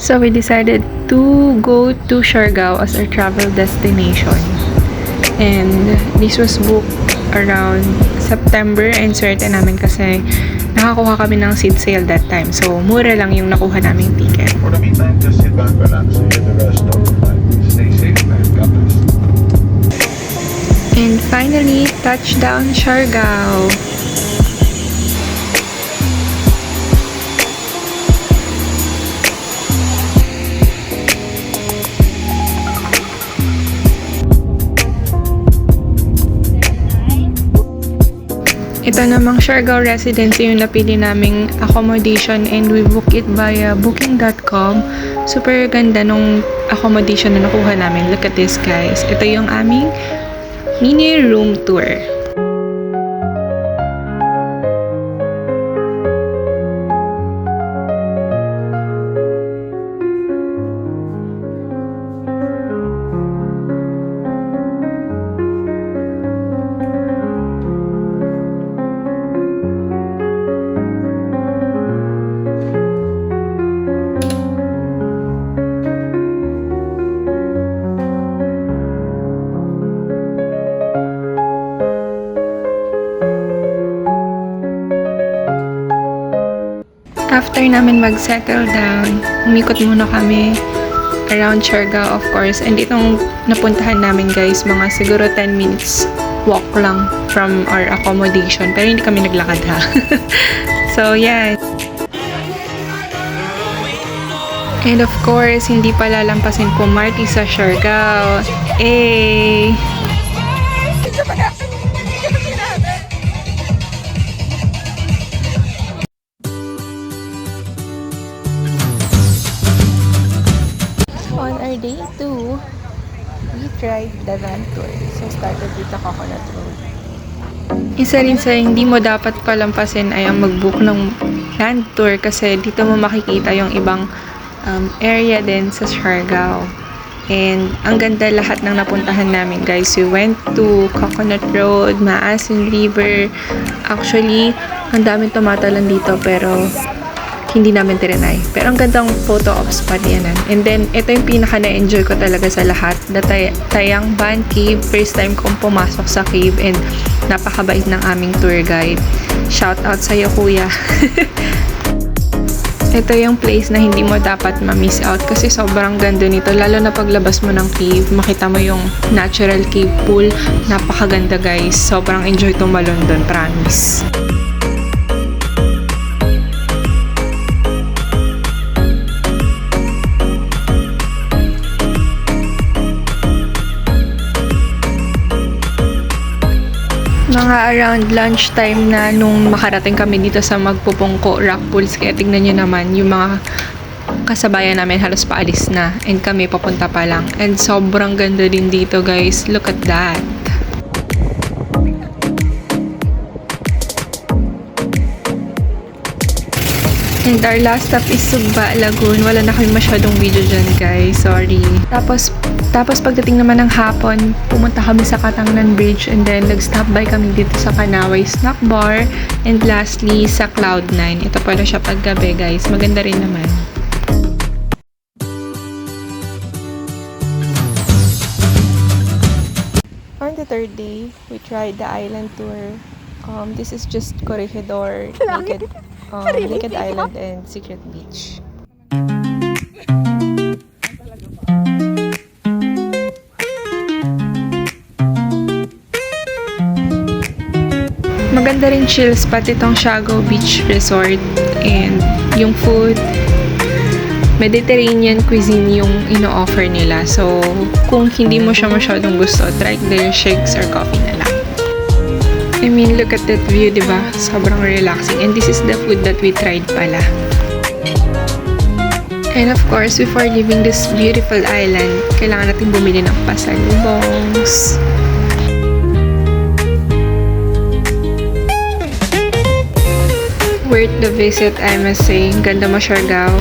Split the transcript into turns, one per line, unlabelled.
So we decided to go to Siargao as our travel destination. And this was booked around September and swerte namin kasi nakakuha kami ng seat sale that time. So mura lang yung nakuha naming ticket.
For the meantime, just sit back, relax, and get the rest of the time. Stay safe and God bless.
And finally, touchdown Siargao. Ito namang Siargao Residency yung napili naming accommodation and we book it via booking.com. Super ganda nung accommodation na nakuha namin. Look at this guys. Ito yung aming mini room tour. After namin mag-settle down, umikot muna kami around Siargao of course. And itong napuntahan namin guys, mga siguro 10 minutes walk lang from our accommodation. Pero hindi kami naglakad ha. So yeah. And of course, hindi pa lalampasin po Marty sa Siargao. Eh! On our day 2, we tried the van tour. So, started with the Coconut Road. Isa rin sa hindi mo dapat palampasin ay ang mag-book ng land tour kasi dito mo makikita yung ibang area din sa Siargao. And ang ganda lahat ng napuntahan namin guys. We went to Coconut Road, Maasin River. Actually, ang daming tumatalan dito pero hindi namin tinry. Pero ang gandang photo op spot yan. And then, ito yung pinaka na-enjoy ko talaga sa lahat. The Tayang Ban Cave. First time kong pumasok sa cave and napakabait ng aming tour guide. Shout out sa'yo kuya. Ito yung place na hindi mo dapat ma-miss out kasi sobrang ganda nito. Lalo na paglabas mo ng cave, makita mo yung natural cave pool. Napakaganda guys. Sobrang enjoy tumalon doon, promise. Mga around lunchtime na nung makarating kami dito sa Magpupungko Rock Pools. Kaya tignan nyo naman yung mga kasabayan namin halos paalis na. And kami papunta pa lang. And sobrang ganda din dito guys. Look at that. And our last stop is Sugba, Lagoon. Wala na kami masyadong video dyan guys. Sorry. Tapos pagdating naman ng hapon, pumunta kami sa Katangnan Bridge and then nag-stop by kami dito sa Kanaway Snack Bar and lastly sa Cloud9. Ito pala siya paggabi guys. Maganda rin naman. On the third day, we tried the island tour. This is just Corregidor, Naked Island and Secret Beach. Maganda rin chill spot itong Siargao Beach Resort and yung food, Mediterranean cuisine yung ino-offer nila. So, kung hindi mo siya masyadong gusto, try their shakes or coffee na lang. I mean, look at that view, diba? Sobrang relaxing. And this is the food that we tried pala. And of course, before leaving this beautiful island, kailangan natin bumili ng pasalubongs. Worth the visit, I must say. Ganda mo, Siargao.